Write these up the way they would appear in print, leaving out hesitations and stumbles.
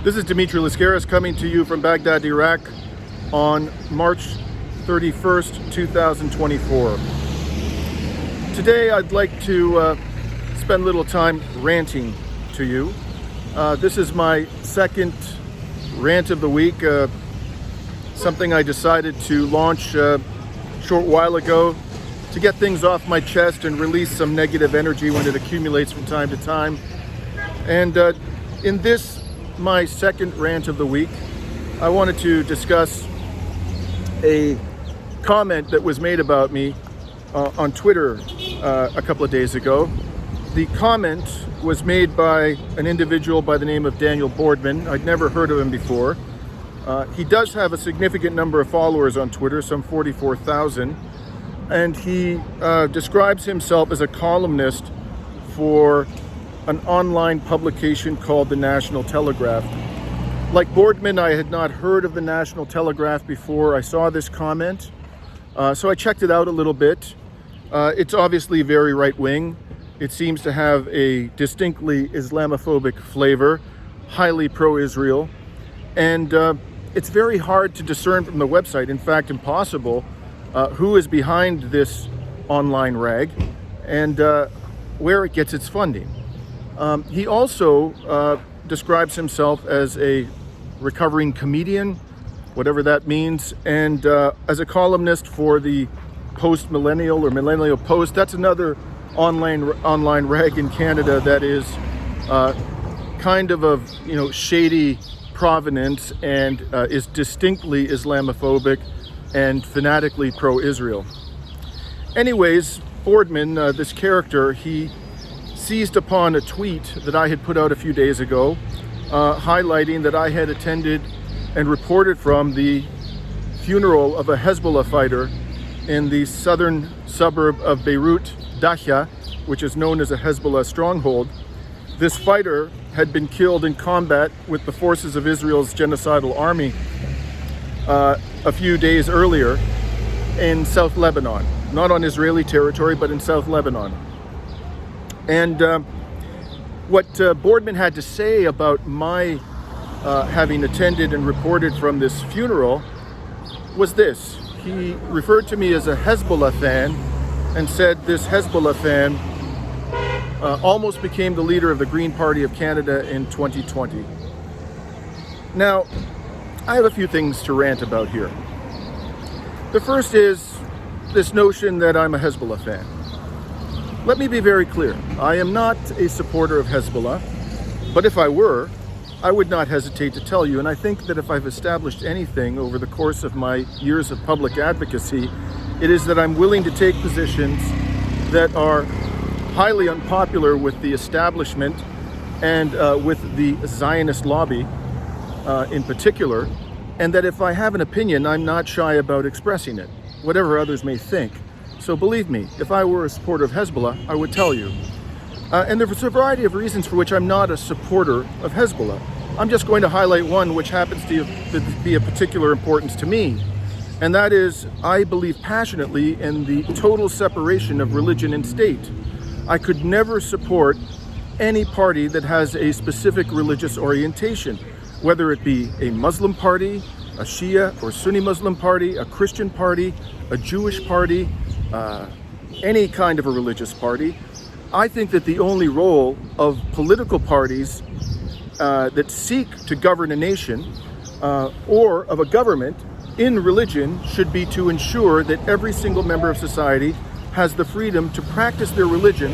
This is Dimitri Lascaris coming to you from Baghdad, Iraq on March 31st, 2024. Today I'd like to spend a little time ranting to you. This is my second rant of the week, something I decided to launch a short while ago to get things off my chest and release some negative energy when it accumulates from time to time. And in this, my second rant of the week, I wanted to discuss a comment that was made about me on Twitter a couple of days ago. The comment was made by an individual by the name of Daniel Boardman. I'd never heard of him before. He does have a significant number of followers on Twitter, some 44,000, and he describes himself as a columnist for an online publication called the National Telegraph. Like Boardman, I had not heard of the National Telegraph before I saw this comment, so I checked it out a little bit. It's obviously very right-wing. It seems to have a distinctly Islamophobic flavor, highly pro-Israel, and it's very hard to discern from the website, in fact impossible, who is behind this online rag and where it gets its funding. He also describes himself as a recovering comedian, whatever that means, and as a columnist for the Post-Millennial or Millennial Post. That's another online rag in Canada that is kind of shady provenance and is distinctly Islamophobic and fanatically pro-Israel. Anyways, Boardman, this character, he seized upon a tweet that I had put out a few days ago, highlighting that I had attended and reported from the funeral of a Hezbollah fighter in the southern suburb of Beirut, Dahya, which is known as a Hezbollah stronghold. This fighter had been killed in combat with the forces of Israel's genocidal army a few days earlier in South Lebanon, not on Israeli territory, but in South Lebanon. And what Boardman had to say about my having attended and reported from this funeral was this. He referred to me as a Hezbollah fan and said this Hezbollah fan almost became the leader of the Green Party of Canada in 2020. Now, I have a few things to rant about here. The first is this notion that I'm a Hezbollah fan. Let me be very clear. I am not a supporter of Hezbollah, but if I were, I would not hesitate to tell you. And I think that if I've established anything over the course of my years of public advocacy, it is that I'm willing to take positions that are highly unpopular with the establishment and with the Zionist lobby in particular, and that if I have an opinion, I'm not shy about expressing it, whatever others may think. So believe me, if I were a supporter of Hezbollah, I would tell you. And there's a variety of reasons for which I'm not a supporter of Hezbollah. I'm just going to highlight one which happens to be of particular importance to me. And that is, I believe passionately in the total separation of religion and state. I could never support any party that has a specific religious orientation, whether it be a Muslim party, a Shia or Sunni Muslim party, a Christian party, a Jewish party, any kind of a religious party. I think that the only role of political parties that seek to govern a nation or of a government in religion should be to ensure that every single member of society has the freedom to practice their religion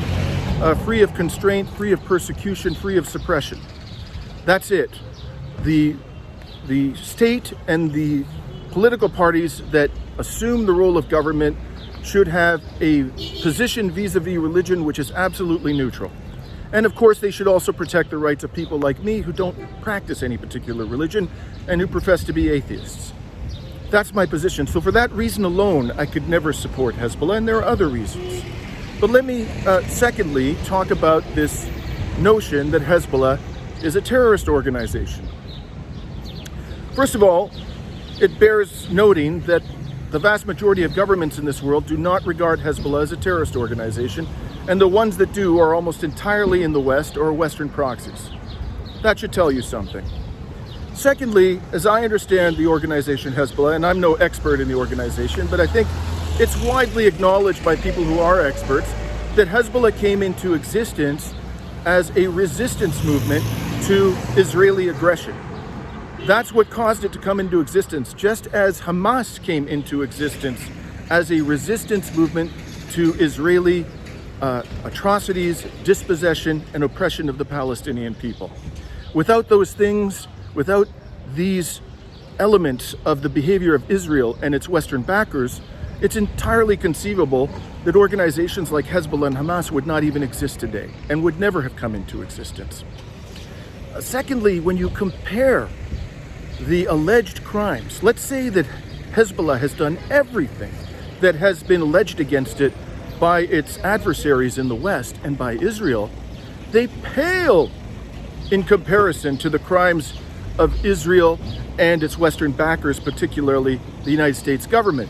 free of constraint, free of persecution, free of suppression. That's it. The state and the political parties that assume the role of government should have a position vis-a-vis religion which is absolutely neutral. And of course, they should also protect the rights of people like me who don't practice any particular religion and who profess to be atheists. That's my position. So for that reason alone, I could never support Hezbollah, and there are other reasons. But let me, secondly, talk about this notion that Hezbollah is a terrorist organization. First of all, it bears noting that the vast majority of governments in this world do not regard Hezbollah as a terrorist organization, and the ones that do are almost entirely in the West or Western proxies. That should tell you something. Secondly, as I understand the organization Hezbollah, and I'm no expert in the organization, but I think it's widely acknowledged by people who are experts that Hezbollah came into existence as a resistance movement to Israeli aggression. That's what caused it to come into existence, just as Hamas came into existence as a resistance movement to Israeli atrocities, dispossession, and oppression of the Palestinian people. Without those things, without these elements of the behavior of Israel and its Western backers, it's entirely conceivable that organizations like Hezbollah and Hamas would not even exist today and would never have come into existence. Secondly, when you compare the alleged crimes, let's say that Hezbollah has done everything that has been alleged against it by its adversaries in the West and by Israel, they pale in comparison to the crimes of Israel and its Western backers, particularly the United States government.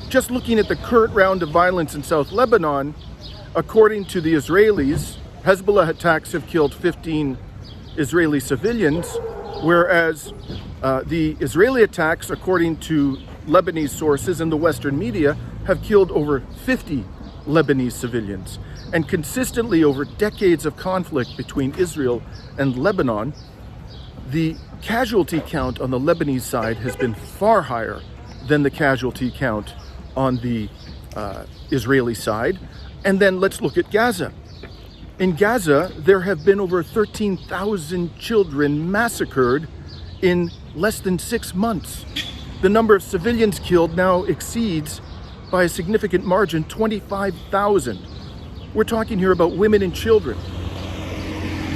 Just looking at the current round of violence in South Lebanon, according to the Israelis, Hezbollah attacks have killed 15 Israeli civilians, whereas the Israeli attacks, according to Lebanese sources and the Western media, have killed over 50 Lebanese civilians. And consistently over decades of conflict between Israel and Lebanon, the casualty count on the Lebanese side has been far higher than the casualty count on the Israeli side. And then let's look at Gaza. In Gaza, there have been over 13,000 children massacred in less than 6 months. The number of civilians killed now exceeds, by a significant margin, 25,000. We're talking here about women and children.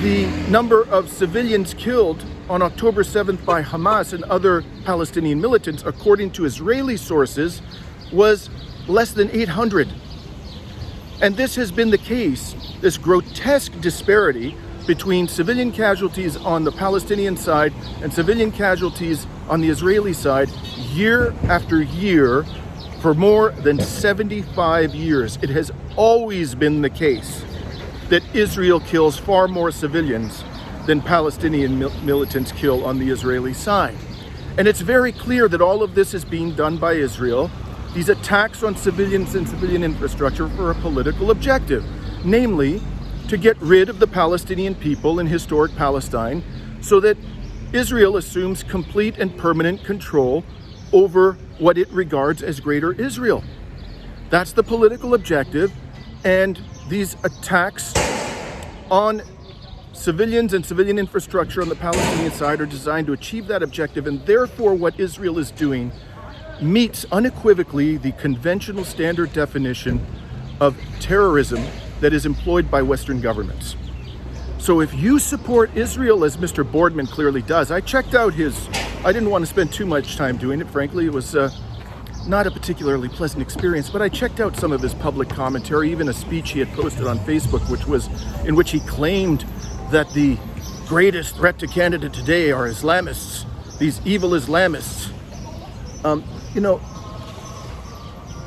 The number of civilians killed on October 7th by Hamas and other Palestinian militants, according to Israeli sources, was less than 800. And this has been the case, this grotesque disparity between civilian casualties on the Palestinian side and civilian casualties on the Israeli side, year after year, for more than 75 years. It has always been the case that Israel kills far more civilians than Palestinian militants kill on the Israeli side. And it's very clear that all of this is being done by Israel, these attacks on civilians and civilian infrastructure, for a political objective, namely to get rid of the Palestinian people in historic Palestine so that Israel assumes complete and permanent control over what it regards as Greater Israel. That's the political objective, and these attacks on civilians and civilian infrastructure on the Palestinian side are designed to achieve that objective, and therefore what Israel is doing meets unequivocally the conventional standard definition of terrorism that is employed by Western governments. So if you support Israel, as Mr. Boardman clearly does, I checked out I didn't want to spend too much time doing it, frankly. It was not a particularly pleasant experience, but I checked out some of his public commentary, even a speech he had posted on Facebook, in which he claimed that the greatest threat to Canada today are Islamists, these evil Islamists.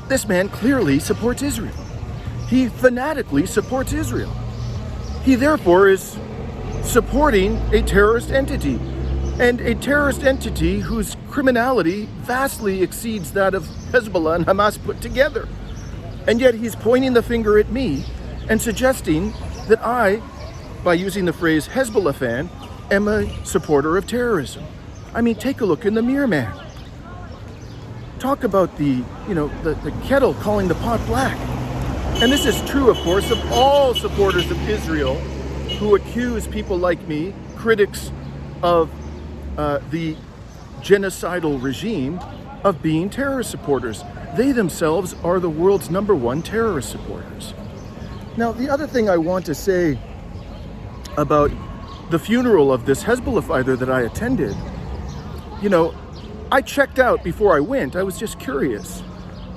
This man clearly supports Israel. He fanatically supports Israel. He therefore is supporting a terrorist entity, and a terrorist entity whose criminality vastly exceeds that of Hezbollah and Hamas put together. And yet he's pointing the finger at me and suggesting that I, by using the phrase Hezbollah fan, am a supporter of terrorism. I mean, take a look in the mirror, man. Talk about the kettle calling the pot black. And this is true, of course, of all supporters of Israel who accuse people like me, critics of the genocidal regime, of being terrorist supporters. They themselves are the world's #1 terrorist supporters. Now, the other thing I want to say about the funeral of this Hezbollah fighter that I attended, I checked out before I went. I was just curious.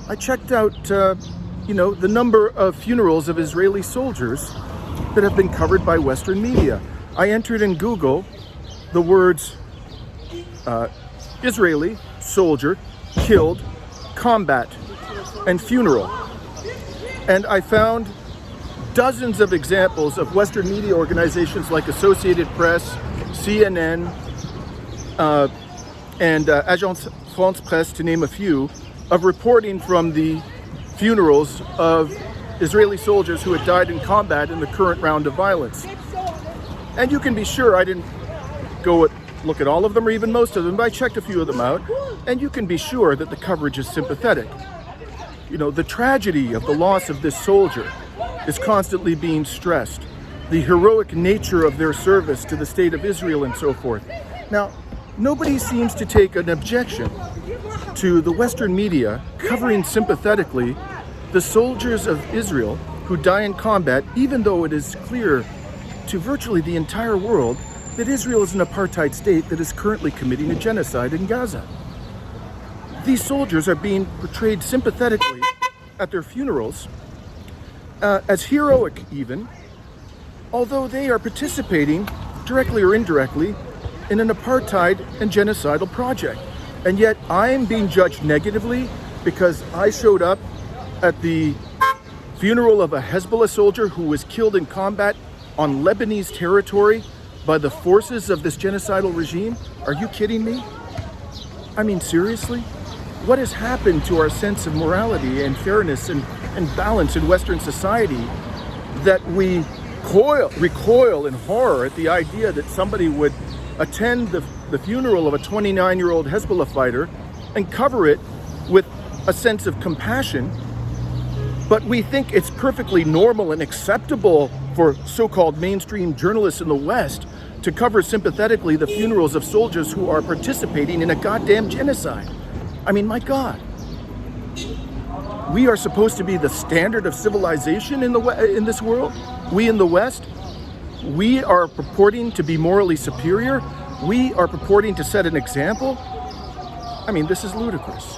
I checked out, the number of funerals of Israeli soldiers that have been covered by Western media. I entered in Google the words Israeli soldier killed, combat, and funeral. And I found dozens of examples of Western media organizations like Associated Press, CNN, and Agence France Presse, to name a few, of reporting from the funerals of Israeli soldiers who had died in combat in the current round of violence. And you can be sure I didn't look at all of them or even most of them, but I checked a few of them out, and you can be sure that the coverage is sympathetic. You know, the tragedy of the loss of this soldier is constantly being stressed. The heroic nature of their service to the state of Israel and so forth. Now, nobody seems to take an objection to the Western media covering sympathetically the soldiers of Israel who die in combat, even though it is clear to virtually the entire world that Israel is an apartheid state that is currently committing a genocide in Gaza. These soldiers are being portrayed sympathetically at their funerals, as heroic even, although they are participating, directly or indirectly, in an apartheid and genocidal project. And yet I'm being judged negatively because I showed up at the funeral of a Hezbollah soldier who was killed in combat on Lebanese territory by the forces of this genocidal regime? Are you kidding me? I mean, seriously? What has happened to our sense of morality and fairness and balance in Western society that we recoil in horror at the idea that somebody would attend the funeral of a 29-year-old Hezbollah fighter and cover it with a sense of compassion, but we think it's perfectly normal and acceptable for so-called mainstream journalists in the West to cover sympathetically the funerals of soldiers who are participating in a goddamn genocide. I mean, my God. We are supposed to be the standard of civilization in this world? We in the West? We are purporting to be morally superior? We are purporting to set an example? I mean, this is ludicrous.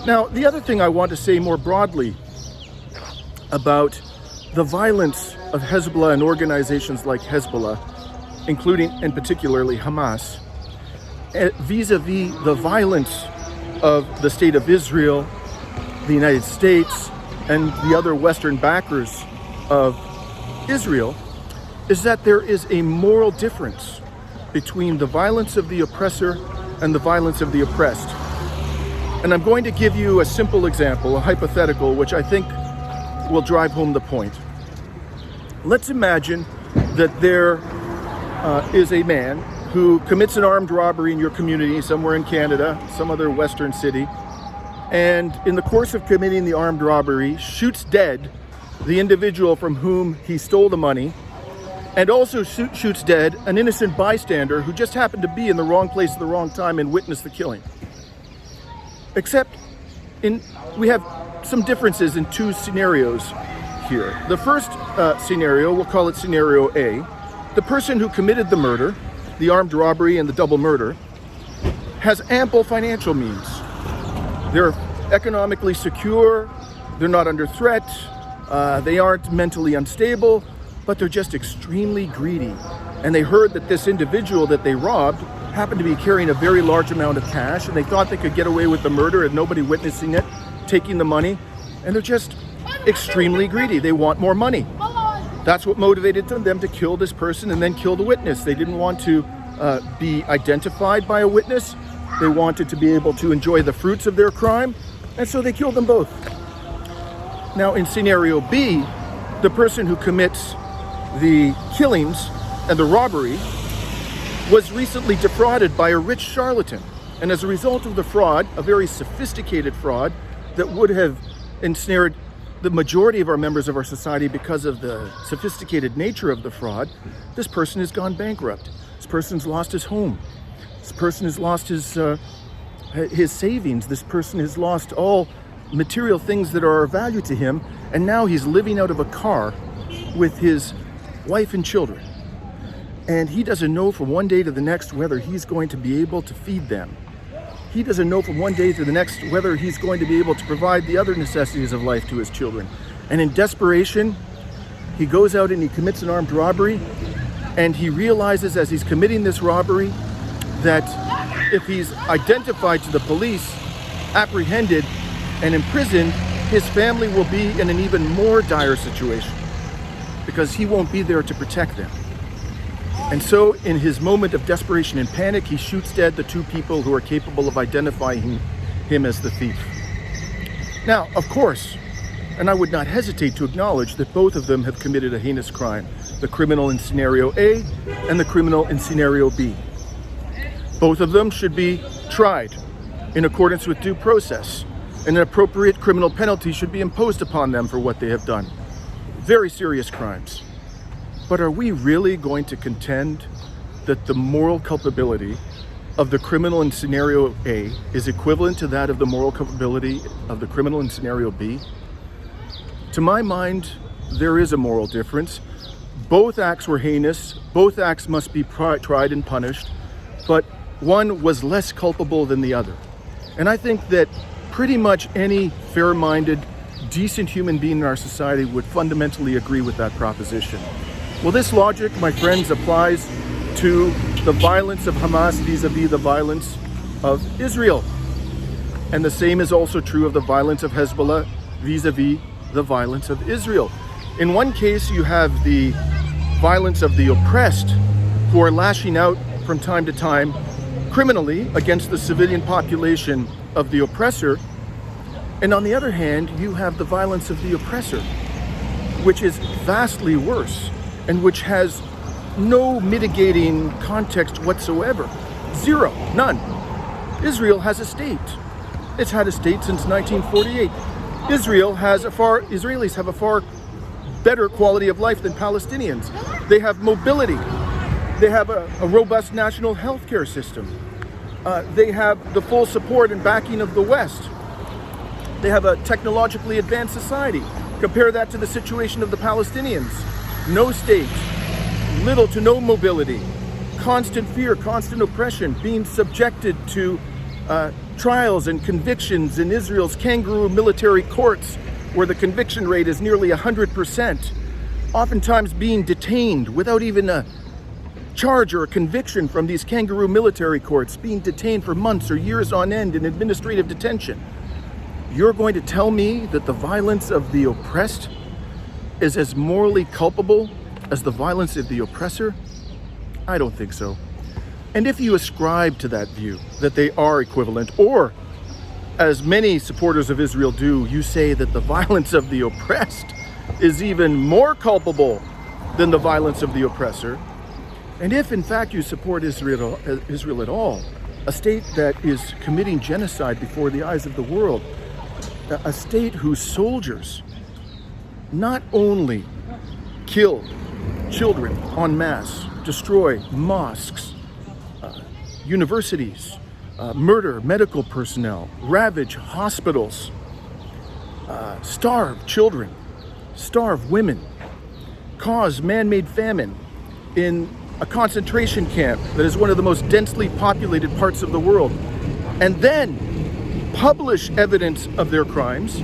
Now, the other thing I want to say more broadly about the violence of Hezbollah and organizations like Hezbollah, including and particularly Hamas, vis-a-vis the violence of the state of Israel, the United States, and the other Western backers of Israel, is that there is a moral difference between the violence of the oppressor and the violence of the oppressed. And I'm going to give you a simple example, a hypothetical, which I think will drive home the point. Let's imagine that there is a man who commits an armed robbery in your community, somewhere in Canada, some other Western city, and in the course of committing the armed robbery, shoots dead the individual from whom he stole the money, and also shoots dead an innocent bystander who just happened to be in the wrong place at the wrong time and witnessed the killing. Except we have some differences in two scenarios here. The first scenario, we'll call it scenario A. The person who committed the murder, the armed robbery and the double murder, has ample financial means. They're economically secure, they're not under threat, they aren't mentally unstable, but they're just extremely greedy. And they heard that this individual that they robbed happened to be carrying a very large amount of cash, and they thought they could get away with the murder and nobody witnessing it, taking the money, and they're just extremely greedy. They want more money. That's what motivated them to kill this person and then kill the witness. They didn't want to be identified by a witness. They wanted to be able to enjoy the fruits of their crime, and so they killed them both. Now, in scenario B, the person who commits the killings and the robbery was recently defrauded by a rich charlatan. And as a result of the fraud, a very sophisticated fraud that would have ensnared the majority of our members of our society because of the sophisticated nature of the fraud, this person has gone bankrupt. This person's lost his home. This person has lost his savings. This person has lost all material things that are of value to him, and now he's living out of a car with his wife and children. And he doesn't know from one day to the next whether he's going to be able to feed them. He doesn't know from one day to the next whether he's going to be able to provide the other necessities of life to his children. And in desperation, he goes out and he commits an armed robbery, and he realizes as he's committing this robbery that if he's identified to the police, apprehended, and imprisoned, his family will be in an even more dire situation because he won't be there to protect them. And so in his moment of desperation and panic, he shoots dead the two people who are capable of identifying him as the thief. Now, of course, and I would not hesitate to acknowledge that both of them have committed a heinous crime, the criminal in scenario A and the criminal in scenario B. Both of them should be tried in accordance with due process, and an appropriate criminal penalty should be imposed upon them for what they have done. Very serious crimes. But are we really going to contend that the moral culpability of the criminal in scenario A is equivalent to that of the moral culpability of the criminal in scenario B? To my mind, there is a moral difference. Both acts were heinous, both acts must be tried and punished, but one was less culpable than the other. And I think that pretty much any fair-minded, decent human being in our society would fundamentally agree with that proposition. Well, this logic, my friends, applies to the violence of Hamas vis-a-vis the violence of Israel. And the same is also true of the violence of Hezbollah vis-a-vis the violence of Israel. In one case, you have the violence of the oppressed who are lashing out from time to time criminally against the civilian population of the oppressor. And on the other hand, you have the violence of the oppressor, which is vastly worse and which has no mitigating context whatsoever. Zero, none. Israel has a state. It's had a state since 1948. Israelis have a far better quality of life than Palestinians. They have mobility. They have a robust national health care system. They have the full support and backing of the West. They have a technologically advanced society. Compare that to the situation of the Palestinians. No state, little to no mobility, constant fear, constant oppression, being subjected to trials and convictions in Israel's kangaroo military courts, where the conviction rate is nearly 100%, oftentimes being detained without even a charge or a conviction from these kangaroo military courts, being detained for months or years on end in administrative detention. You're going to tell me that the violence of the oppressed is as morally culpable as the violence of the oppressor? I don't think so. And if you ascribe to that view, that they are equivalent, or as many supporters of Israel do, you say that the violence of the oppressed is even more culpable than the violence of the oppressor, and if in fact you support Israel at all, a state that is committing genocide before the eyes of the world, a state whose soldiers not only kill children en masse, destroy mosques, universities, murder medical personnel, ravage hospitals, starve children, starve women, cause man-made famine in a concentration camp that is one of the most densely populated parts of the world, and then publish evidence of their crimes.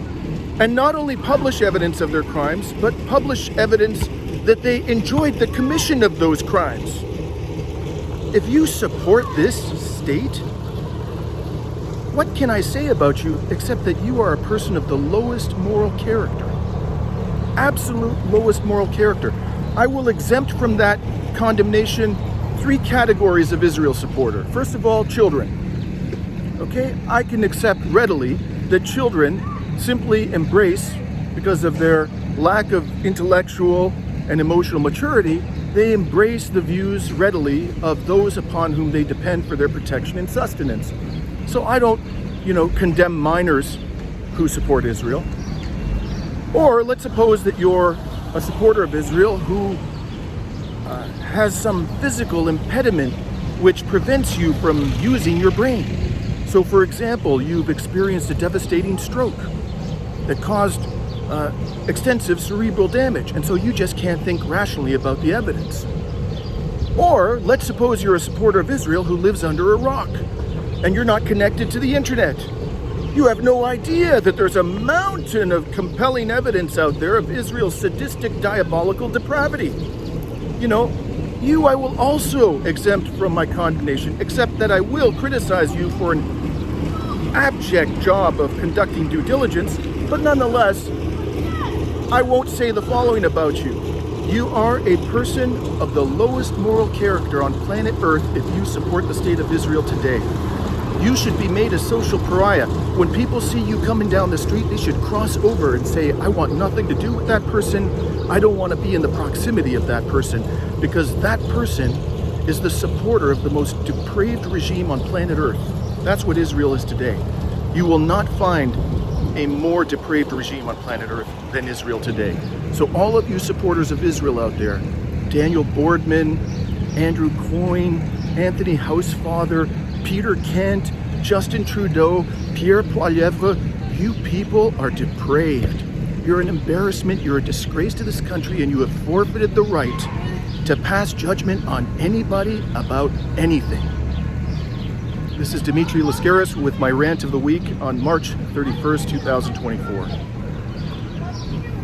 And not only publish evidence of their crimes, but publish evidence that they enjoyed the commission of those crimes. If you support this state, what can I say about you except that you are a person of the lowest moral character? Absolute lowest moral character. I will exempt from that condemnation 3 categories of Israel supporter. First of all, children. Okay, I can accept readily that children simply embrace, because of their lack of intellectual and emotional maturity, they embrace the views readily of those upon whom they depend for their protection and sustenance. So I don't, condemn minors who support Israel. Or let's suppose that you're a supporter of Israel who has some physical impediment which prevents you from using your brain. So for example, you've experienced a devastating stroke that caused extensive cerebral damage, and so you just can't think rationally about the evidence. Or let's suppose you're a supporter of Israel who lives under a rock, and you're not connected to the internet. You have no idea that there's a mountain of compelling evidence out there of Israel's sadistic, diabolical depravity. I will also exempt from my condemnation, except that I will criticize you for an abject job of conducting due diligence. But nonetheless, I won't say the following about you. You are a person of the lowest moral character on planet Earth if you support the state of Israel today. You should be made a social pariah. When people see you coming down the street, they should cross over and say, I want nothing to do with that person. I don't want to be in the proximity of that person, because that person is the supporter of the most depraved regime on planet Earth. That's what Israel is today. You will not find a more depraved regime on planet Earth than Israel today. So all of you supporters of Israel out there, Daniel Boardman, Andrew Coyne, Anthony Housefather, Peter Kent, Justin Trudeau, Pierre Poilievre, you people are depraved. You're an embarrassment, you're a disgrace to this country, and you have forfeited the right to pass judgment on anybody about anything. This is Dimitri Lascaris with my rant of the week on March 31st, 2024.